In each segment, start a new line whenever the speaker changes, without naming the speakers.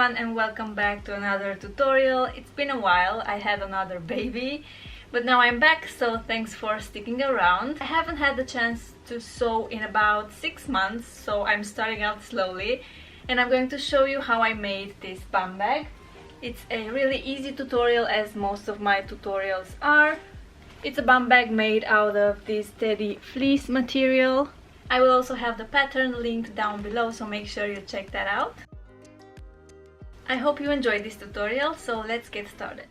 everyone and welcome back to another tutorial. It's been a while, I had another baby, but now I'm back, so thanks for sticking around. I haven't had the chance to sew in about 6 months, so I'm starting out slowly and I'm going to show you how I made this bum bag. It's a really easy tutorial, as most of my tutorials are. It's a bum bag made out of this Teddy Fleece material. I will also have the pattern linked down below, so make sure you check that out. I hope you enjoyed this tutorial, so let's get started.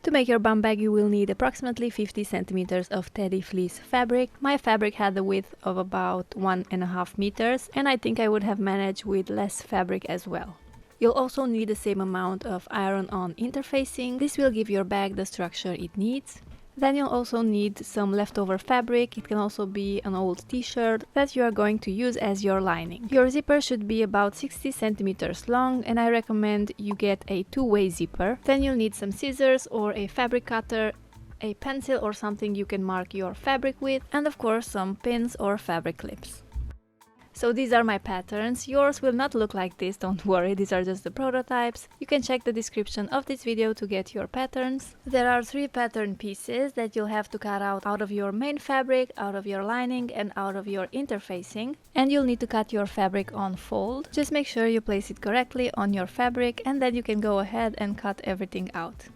To make your bum bag, you will need approximately 50 centimeters of Teddy Fleece fabric. My fabric had the width of about 1.5 meters, and I think I would have managed with less fabric as well. You'll also need the same amount of iron-on interfacing. This will give your bag the structure it needs. Then you'll also need some leftover fabric. It can also be an old t-shirt that you are going to use as your lining. Your zipper should be about 60 centimeters long, and I recommend you get a two-way zipper. Then you'll need some scissors or a fabric cutter, a pencil or something you can mark your fabric with, and of course some pins or fabric clips. So these are my patterns. Yours will not look like this, don't worry, these are just the prototypes. You can check the description of this video to get your patterns. There are 3 pattern pieces that you'll have to cut out of your main fabric, out of your lining and out of your interfacing. And you'll need to cut your fabric on fold. Just make sure you place it correctly on your fabric, and then you can go ahead and cut everything out.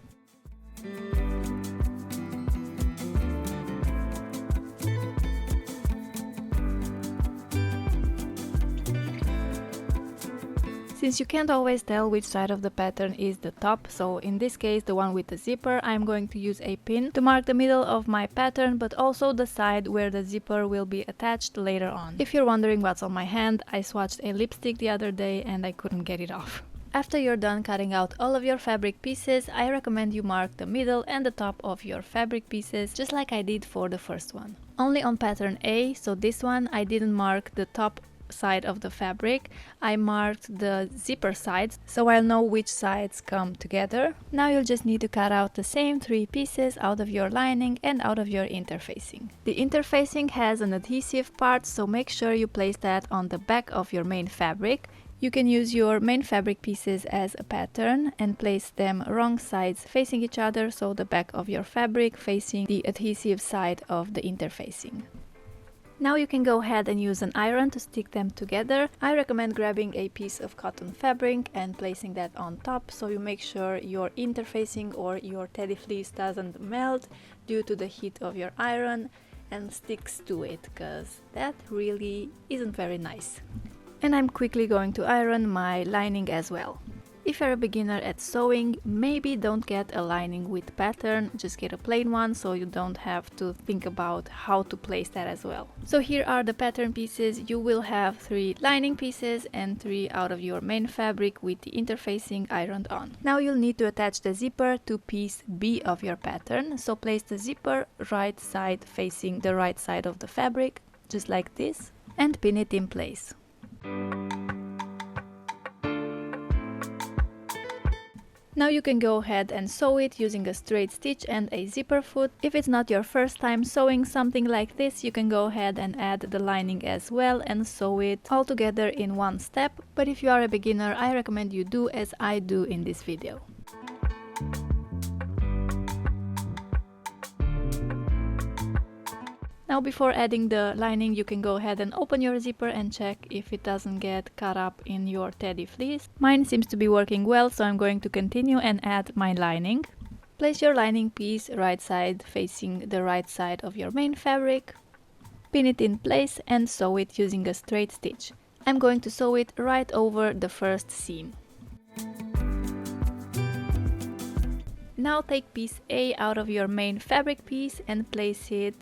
Since you can't always tell which side of the pattern is the top, so in this case the one with the zipper, I'm going to use a pin to mark the middle of my pattern, but also the side where the zipper will be attached later on. If you're wondering what's on my hand, I swatched a lipstick the other day and I couldn't get it off. After you're done cutting out all of your fabric pieces, I recommend you mark the middle and the top of your fabric pieces, just like I did for the first one. Only on pattern A, so this one, I didn't mark the top side of the fabric. I marked the zipper sides, so I'll know which sides come together. Now you'll just need to cut out the same 3 pieces out of your lining and out of your interfacing. The interfacing has an adhesive part, so make sure you place that on the back of your main fabric. You can use your main fabric pieces as a pattern and place them wrong sides facing each other, so the back of your fabric facing the adhesive side of the interfacing. Now you can go ahead and use an iron to stick them together. I recommend grabbing a piece of cotton fabric and placing that on top, so you make sure your interfacing or your Teddy fleece doesn't melt due to the heat of your iron and sticks to it, because that really isn't very nice. And I'm quickly going to iron my lining as well. If you're a beginner at sewing, maybe don't get a lining with pattern, just get a plain one so you don't have to think about how to place that as well. So here are the pattern pieces. You will have 3 lining pieces and 3 out of your main fabric with the interfacing ironed on. Now you'll need to attach the zipper to piece B of your pattern, so place the zipper right side facing the right side of the fabric, just like this, and pin it in place. Now you can go ahead and sew it using a straight stitch and a zipper foot. If it's not your first time sewing something like this, you can go ahead and add the lining as well and sew it all together in one step. But if you are a beginner, I recommend you do as I do in this video. Now before adding the lining, you can go ahead and open your zipper and check if it doesn't get caught up in your Teddy fleece. Mine seems to be working well, so I'm going to continue and add my lining. Place your lining piece right side facing the right side of your main fabric. Pin it in place and sew it using a straight stitch. I'm going to sew it right over the first seam. Now take piece A out of your main fabric piece and place it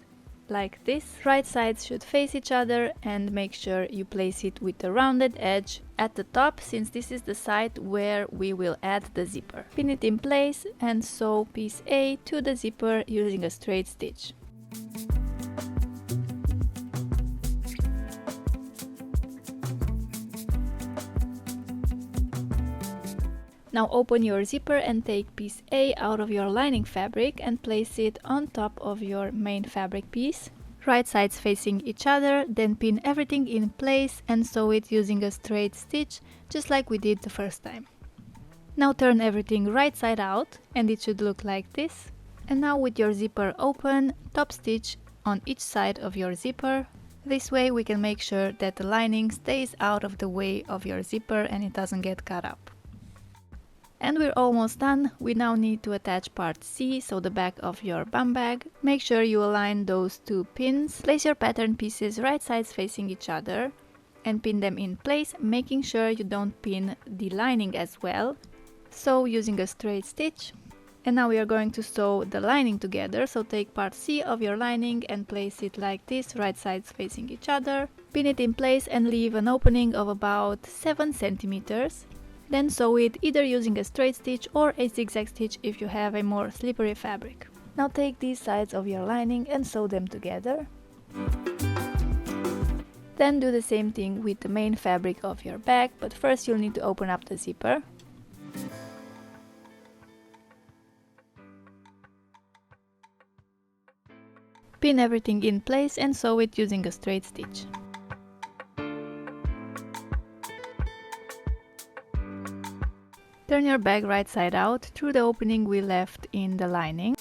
like this. Right sides should face each other, and make sure you place it with a rounded edge at the top, since this is the side where we will add the zipper. Pin it in place and sew piece A to the zipper using a straight stitch. Now open your zipper and take piece A out of your lining fabric and place it on top of your main fabric piece. right sides facing each other, then pin everything in place and sew it using a straight stitch, just like we did the first time. Now turn everything right side out and it should look like this. And now with your zipper open, top stitch on each side of your zipper. This way we can make sure that the lining stays out of the way of your zipper and it doesn't get cut up. And we're almost done. We now need to attach part C, so the back of your bum bag. Make sure you align those two pins. Place your pattern pieces right sides facing each other and pin them in place, making sure you don't pin the lining as well. Sew using a straight stitch. And now we are going to sew the lining together, so take part C of your lining and place it like this, right sides facing each other. Pin it in place and leave an opening of about 7 centimeters. Then sew it either using a straight stitch or a zigzag stitch if you have a more slippery fabric. Now take these sides of your lining and sew them together. Then do the same thing with the main fabric of your bag, but first you'll need to open up the zipper. Pin everything in place and sew it using a straight stitch. Turn your bag right side out through the opening we left in the lining.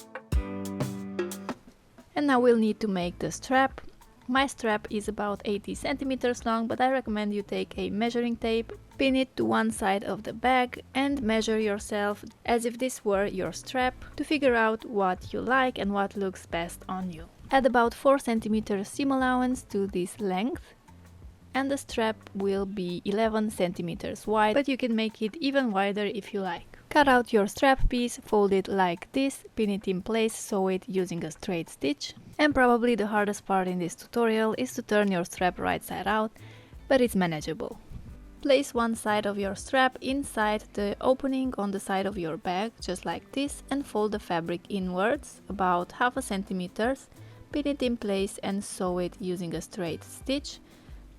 And now we'll need to make the strap. My strap is about 80 centimeters long, but I recommend you take a measuring tape, pin it to one side of the bag and measure yourself as if this were your strap to figure out what you like and what looks best on you. Add about 4 centimeters seam allowance to this length. And the strap will be 11 centimeters wide, but you can make it even wider if you like. Cut out your strap piece, fold it like this, pin it in place, sew it using a straight stitch. And probably the hardest part in this tutorial is to turn your strap right side out, but it's manageable. Place one side of your strap inside the opening on the side of your bag, just like this, and fold the fabric inwards, about half a centimeter. Pin it in place and sew it using a straight stitch.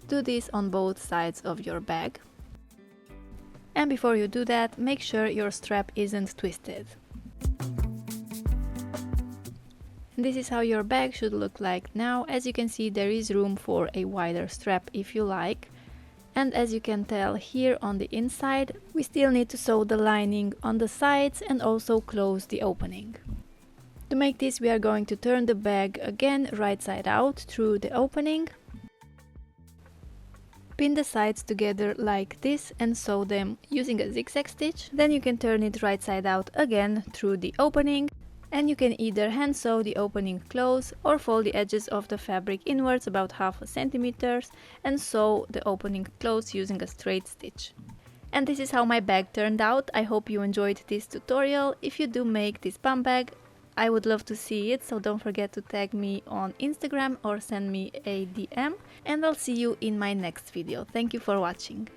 Do this on both sides of your bag. And before you do that, make sure your strap isn't twisted. And this is how your bag should look like now. As you can see, there is room for a wider strap if you like. And as you can tell here on the inside, we still need to sew the lining on the sides and also close the opening. To make this, we are going to turn the bag again right side out through the opening. Pin the sides together like this and sew them using a zigzag stitch. Then you can turn it right side out again through the opening. And you can either hand sew the opening close or fold the edges of the fabric inwards about half a centimeter and sew the opening close using a straight stitch. And this is how my bag turned out. I hope you enjoyed this tutorial. If you do make this bum bag, I would love to see it, so don't forget to tag me on Instagram or send me a DM, and I'll see you in my next video. Thank you for watching.